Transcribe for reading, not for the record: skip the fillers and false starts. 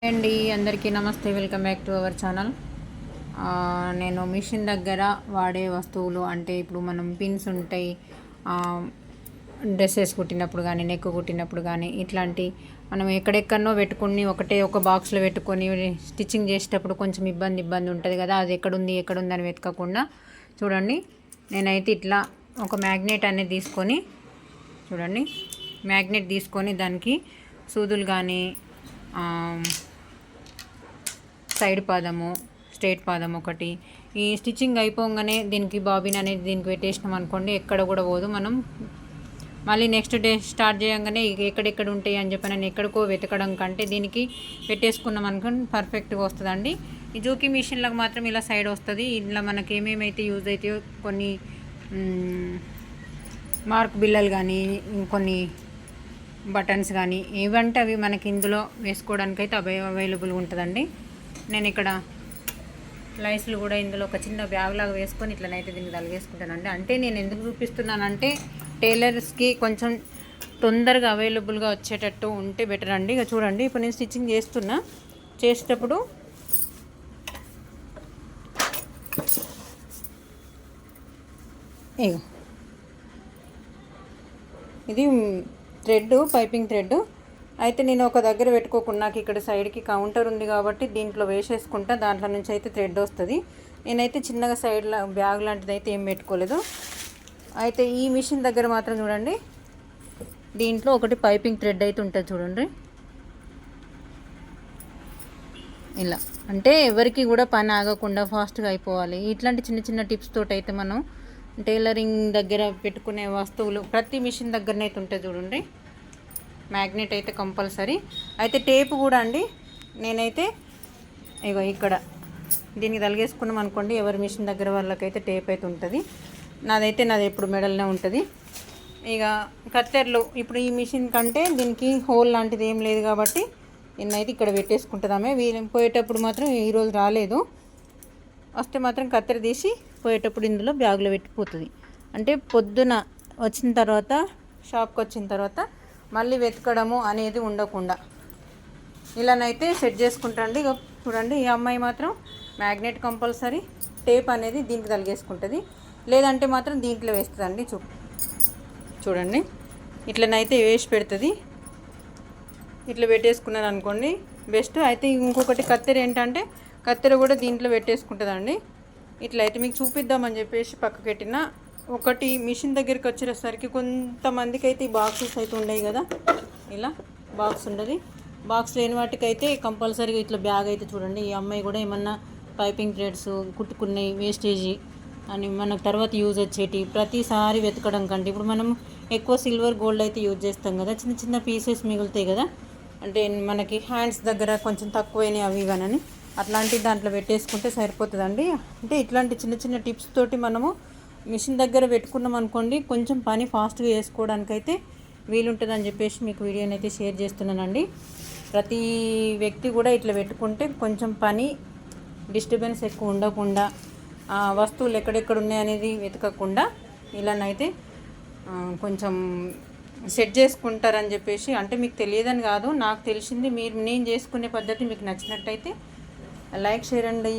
అండి అందరికీ నమస్తే, welcome back to our channel. నేను మిషన్ దగ్గర వాడే వస్తువులు అంటే ఇప్పుడు మనం పిన్స్ ఉంటాయి, డ్రెస్సెస్ కుట్టినప్పుడు కానీ నెక్ కుట్టినప్పుడు కానీ ఇట్లాంటి మనం ఎక్కడెక్కడనో పెట్టుకుని ఒక బాక్స్లో పెట్టుకొని స్టిచ్చింగ్ చేసేటప్పుడు కొంచెం ఇబ్బంది ఉంటుంది కదా. అది ఎక్కడుంది అని వెతకకుండా చూడండి, నేనైతే ఇట్లా ఒక మ్యాగ్నెట్ అనేది తీసుకొని చూడండి, మ్యాగ్నెట్ తీసుకొని దానికి సూదులు కానీ సైడ్ పాదము స్ట్రేట్ పాదం ఒకటి ఈ స్టిచ్చింగ్ అయిపోగానే దీనికి బాబిన్ అనేది దీనికి పెట్టేసినాం అనుకోండి, ఎక్కడ కూడా పోదు. మనం మళ్ళీ నెక్స్ట్ డే స్టార్ట్ చేయగానే ఎక్కడెక్కడ ఉంటాయి అని చెప్పి నేను ఎక్కడికో వెతకడం కంటే దీనికి పెట్టేసుకున్నాం అనుకోండి పర్ఫెక్ట్గా వస్తుందండి. ఈ జూకీ మిషన్లకు మాత్రం ఇలా సైడ్ వస్తుంది. ఇలా మనకి ఏమేమైతే యూజ్ అవుతాయో కొన్ని మార్క్ బిల్లలు కానీ కొన్ని బటన్స్ కానీ ఏవంటే అవి మనకి ఇందులో వేసుకోవడానికి అయితే అవైలబుల్గా ఉంటుందండి. నేను ఇక్కడ లైస్లు కూడా ఇందులో ఒక చిన్న బ్యాగ్ లాగా వేసుకొని ఇట్లనైతే దీన్ని తలిగేసుకుంటానండి. అంటే నేను ఎందుకు చూపిస్తున్నానంటే టైలర్స్కి కొంచెం తొందరగా అవైలబుల్గా వచ్చేటట్టు ఉంటే బెటర్ అండి. ఇక చూడండి, ఇప్పుడు నేను స్టిచ్చింగ్ చేసేటప్పుడు ఇది థ్రెడ్, పైపింగ్ థ్రెడ్ అయితే నేను ఒక దగ్గర పెట్టుకోకుండా నాకు ఇక్కడ సైడ్కి కౌంటర్ ఉంది కాబట్టి దీంట్లో వేసేసుకుంటా, దాంట్లో నుంచి అయితే థ్రెడ్ వస్తుంది. నేనైతే చిన్నగా సైడ్లో బ్యాగ్ లాంటిది అయితే ఏం పెట్టుకోలేదు. అయితే ఈ మిషన్ దగ్గర మాత్రం చూడండి, దీంట్లో ఒకటి పైపింగ్ థ్రెడ్ అయితే ఉంటుంది చూడండి. ఇలా అంటే ఎవరికి కూడా పని ఆగకుండా ఫాస్ట్గా అయిపోవాలి. ఇట్లాంటి చిన్న చిన్న టిప్స్ తోటి అయితే మనం టైలరింగ్ దగ్గర పెట్టుకునే వస్తువులు ప్రతి మిషన్ దగ్గరనైతే ఉంటుంది చూడండి. మ్యాగ్నెట్ అయితే కంపల్సరీ. అయితే టేపు కూడా అండి, నేనైతే ఇక్కడ దీనికి తలిగేసుకున్నాం అనుకోండి, ఎవరి మిషన్ దగ్గర వాళ్ళకైతే టేప్ అయితే ఉంటుంది. నాది ఎప్పుడు మెడల్నే ఉంటుంది. ఇక కత్తెరలు ఇప్పుడు ఈ మిషన్ కంటే దీనికి హోల్ లాంటిది ఏం లేదు కాబట్టి నేనైతే ఇక్కడ పెట్టేసుకుంటుందామే. పోయేటప్పుడు మాత్రం ఈరోజు రాలేదు, వస్తే మాత్రం కత్తెర తీసి పోయేటప్పుడు ఇందులో బ్యాగ్లో పెట్టిపోతుంది. అంటే పొద్దున వచ్చిన తర్వాత షాప్కి వచ్చిన తర్వాత మళ్ళీ వెతకడము అనేది ఉండకుండా ఇలానైతే సెట్ చేసుకుంటాండి. ఇక చూడండి, ఈ అమ్మాయి మాత్రం మ్యాగ్నెట్ కంపల్సరీ, టేప్ అనేది దీనికి తలిగేసుకుంటుంది, లేదంటే మాత్రం దీంట్లో వేస్తుందండి. చూడండి, ఇట్లనైతే వేసి పెడుతుంది. ఇట్లా పెట్టేసుకున్నాను అనుకోండి బెస్ట్. అయితే ఇంకొకటి కత్తెర ఏంటంటే కత్తెర కూడా దీంట్లో పెట్టేసుకుంటుందండి. ఇట్లయితే మీకు చూపిద్దామని చెప్పేసి పక్కకు పెట్టిన. ఒకటి మిషన్ దగ్గరికి వచ్చేసరికి కొంతమందికి అయితే ఈ బాక్సెస్ అయితే ఉండవు కదా, ఇలా బాక్స్ ఉండదు. బాక్స్ లేని వాటికైతే కంపల్సరీగా ఇట్లా బ్యాగ్ అయితే చూడండి. ఈ అమ్మాయి కూడా ఏమన్నా పైపింగ్ థ్రెడ్స్ కుట్టుకున్నాయి వేస్టేజీ అని మనకు తర్వాత యూజ్ వచ్చేటి ప్రతిసారి వెతకడం కంటే ఇప్పుడు మనం ఎక్కువ సిల్వర్ గోల్డ్ అయితే యూజ్ చేస్తాం కదా, చిన్న చిన్న పీసెస్ మిగులుతాయి కదా, అంటే మనకి హ్యాండ్స్ దగ్గర కొంచెం తక్కువైనాయి అవి ఇవనని అట్లాంటి దాంట్లో పెట్టేసుకుంటే సరిపోతుందండి. అంటే ఇట్లాంటి చిన్న చిన్న టిప్స్ తోటి మనము మిషన్ దగ్గర పెట్టుకున్నాం అనుకోండి, కొంచెం పని ఫాస్ట్గా చేసుకోవడానికైతే వీలుంటుందని చెప్పేసి మీకు వీడియోని అయితే షేర్ చేస్తున్నానండి. ప్రతి వ్యక్తి కూడా ఇట్లా పెట్టుకుంటే కొంచెం పని డిస్టర్బెన్స్ ఎక్కువ ఉండకుండా, వస్తువులు ఎక్కడెక్కడ ఉన్నాయనేది వెతకకుండా ఇలానైతే కొంచెం సెట్ చేసుకుంటారని చెప్పేసి. అంటే మీకు తెలియదని కాదు, నాకు తెలిసింది. నేను చేసుకునే పద్ధతి మీకు నచ్చినట్టయితే లైక్, షేర్ అండి.